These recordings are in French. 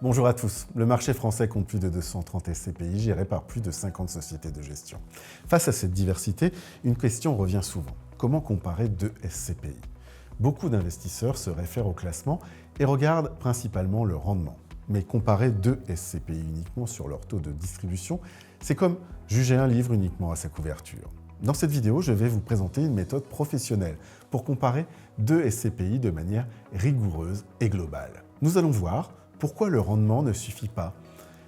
Bonjour à tous. Le marché français compte plus de 230 SCPI gérés par plus de 50 sociétés de gestion. Face à cette diversité, une question revient souvent. Comment comparer deux SCPI? Beaucoup d'investisseurs se réfèrent au classement et regardent principalement le rendement. Mais comparer deux SCPI uniquement sur leur taux de distribution, c'est comme juger un livre uniquement à sa couverture. Dans cette vidéo, je vais vous présenter une méthode professionnelle pour comparer deux SCPI de manière rigoureuse et globale. Nous allons voir pourquoi le rendement ne suffit pas,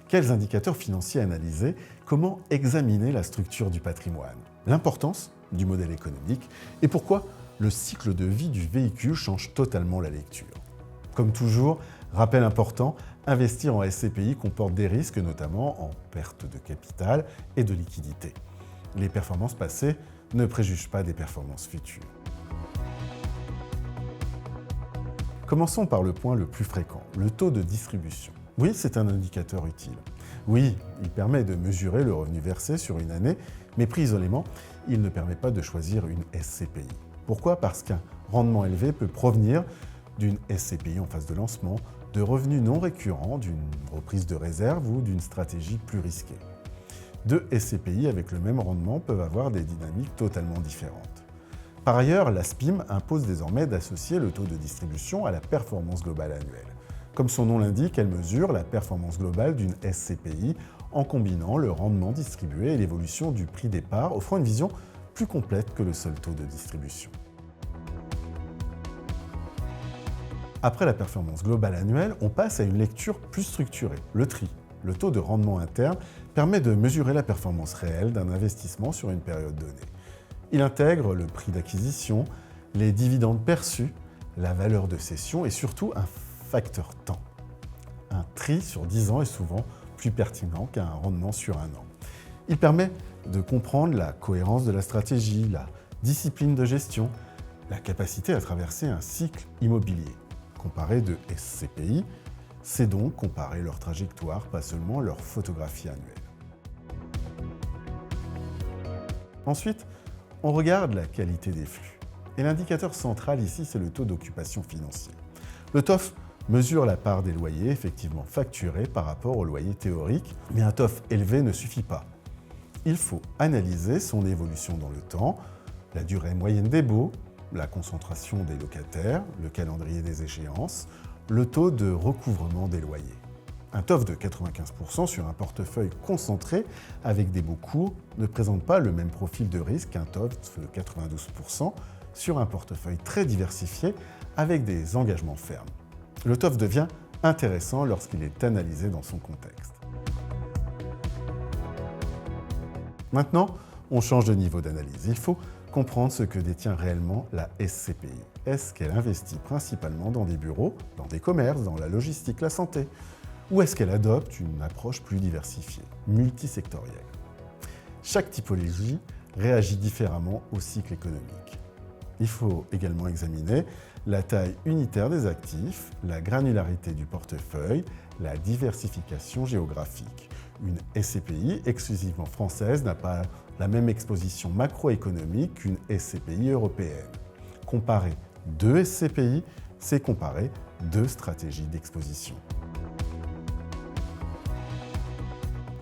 quels indicateurs financiers analyser, comment examiner la structure du patrimoine, l'importance du modèle économique et pourquoi le cycle de vie du véhicule change totalement la lecture. Comme toujours, rappel important, investir en SCPI comporte des risques, notamment en perte de capital et de liquidité. Les performances passées ne préjugent pas des performances futures. Commençons par le point le plus fréquent, le taux de distribution. Oui, c'est un indicateur utile. Oui, il permet de mesurer le revenu versé sur une année, mais pris isolément, il ne permet pas de choisir une SCPI. Pourquoi? Parce qu'un rendement élevé peut provenir d'une SCPI en phase de lancement, de revenus non récurrents, d'une reprise de réserve ou d'une stratégie plus risquée. Deux SCPI avec le même rendement peuvent avoir des dynamiques totalement différentes. Par ailleurs, la SPIM impose désormais d'associer le taux de distribution à la performance globale annuelle. Comme son nom l'indique, elle mesure la performance globale d'une SCPI en combinant le rendement distribué et l'évolution du prix des parts, offrant une vision plus complète que le seul taux de distribution. Après la performance globale annuelle, on passe à une lecture plus structurée, le TRI. Le taux de rendement interne permet de mesurer la performance réelle d'un investissement sur une période donnée. Il intègre le prix d'acquisition, les dividendes perçus, la valeur de cession et surtout un facteur temps. Un TRI sur 10 ans est souvent plus pertinent qu'un rendement sur un an. Il permet de comprendre la cohérence de la stratégie, la discipline de gestion, la capacité à traverser un cycle immobilier. Comparer deux SCPI, c'est donc comparer leur trajectoire, pas seulement leur photographie annuelle. Ensuite, on regarde la qualité des flux. Et l'indicateur central ici, c'est le taux d'occupation financier. Le TOF mesure la part des loyers effectivement facturés par rapport au loyer théorique, mais un TOF élevé ne suffit pas. Il faut analyser son évolution dans le temps, la durée moyenne des baux, la concentration des locataires, le calendrier des échéances, le taux de recouvrement des loyers. Un TOF de 95% sur un portefeuille concentré avec des baux courts ne présente pas le même profil de risque qu'un TOF de 92% sur un portefeuille très diversifié avec des engagements fermes. Le TOF devient intéressant lorsqu'il est analysé dans son contexte. Maintenant, on change de niveau d'analyse. Il faut comprendre ce que détient réellement la SCPI. Est-ce qu'elle investit principalement dans des bureaux, dans des commerces, dans la logistique, la santé ? Ou est-ce qu'elle adopte une approche plus diversifiée, multisectorielle? Chaque typologie réagit différemment au cycle économique. Il faut également examiner la taille unitaire des actifs, la granularité du portefeuille, la diversification géographique. Une SCPI exclusivement française n'a pas la même exposition macroéconomique qu'une SCPI européenne. Comparer deux SCPI, c'est comparer deux stratégies d'exposition.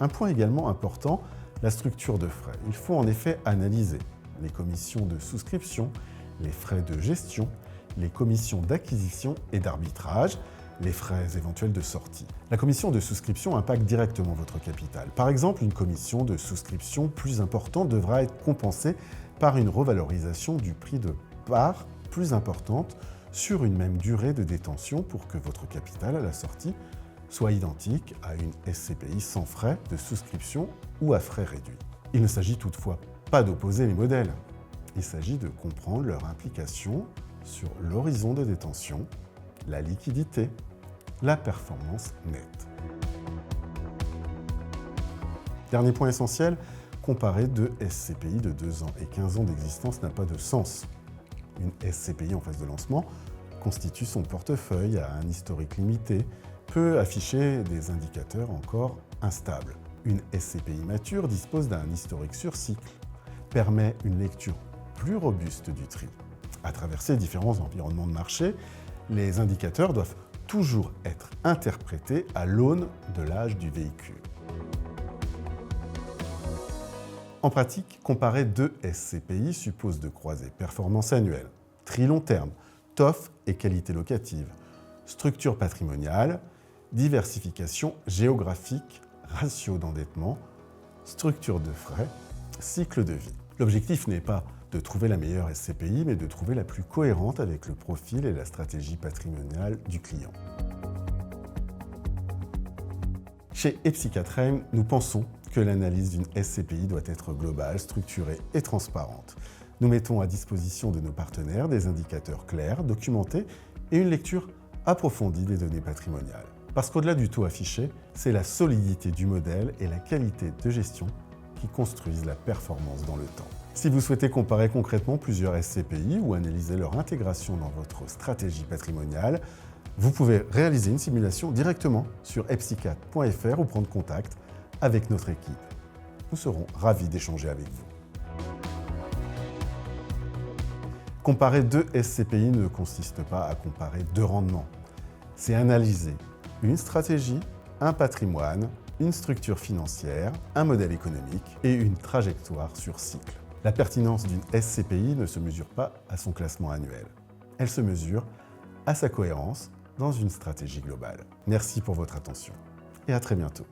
Un point également important, la structure de frais. Il faut en effet analyser les commissions de souscription, les frais de gestion, les commissions d'acquisition et d'arbitrage, les frais éventuels de sortie. La commission de souscription impacte directement votre capital. Par exemple, une commission de souscription plus importante devra être compensée par une revalorisation du prix de part plus importante sur une même durée de détention pour que votre capital à la sortie soit identique à une SCPI sans frais de souscription ou à frais réduits. Il ne s'agit toutefois pas d'opposer les modèles. Il s'agit de comprendre leur implication sur l'horizon de détention, la liquidité, la performance nette. Dernier point essentiel, comparer deux SCPI de 2 ans et 15 ans d'existence n'a pas de sens. Une SCPI en phase de lancement constitue son portefeuille à un historique limité, peut afficher des indicateurs encore instables. Une SCPI mature dispose d'un historique sur cycle, permet une lecture plus robuste du tri. À travers ces différents environnements de marché, les indicateurs doivent toujours être interprétée à l'aune de l'âge du véhicule. En pratique, comparer deux SCPI suppose de croiser performance annuelle, tri long terme, TOF et qualité locative, structure patrimoniale, diversification géographique, ratio d'endettement, structure de frais, cycle de vie. L'objectif n'est pas de trouver la meilleure SCPI, mais de trouver la plus cohérente avec le profil et la stratégie patrimoniale du client. Chez Epsicatrem, nous pensons que l'analyse d'une SCPI doit être globale, structurée et transparente. Nous mettons à disposition de nos partenaires des indicateurs clairs, documentés et une lecture approfondie des données patrimoniales. Parce qu'au-delà du taux affiché, c'est la solidité du modèle et la qualité de gestion qui construisent la performance dans le temps. Si vous souhaitez comparer concrètement plusieurs SCPI ou analyser leur intégration dans votre stratégie patrimoniale, vous pouvez réaliser une simulation directement sur epsicat.fr ou prendre contact avec notre équipe. Nous serons ravis d'échanger avec vous. Comparer deux SCPI ne consiste pas à comparer deux rendements. C'est analyser une stratégie, un patrimoine, une structure financière, un modèle économique et une trajectoire sur cycle. La pertinence d'une SCPI ne se mesure pas à son classement annuel. Elle se mesure à sa cohérence dans une stratégie globale. Merci pour votre attention et à très bientôt.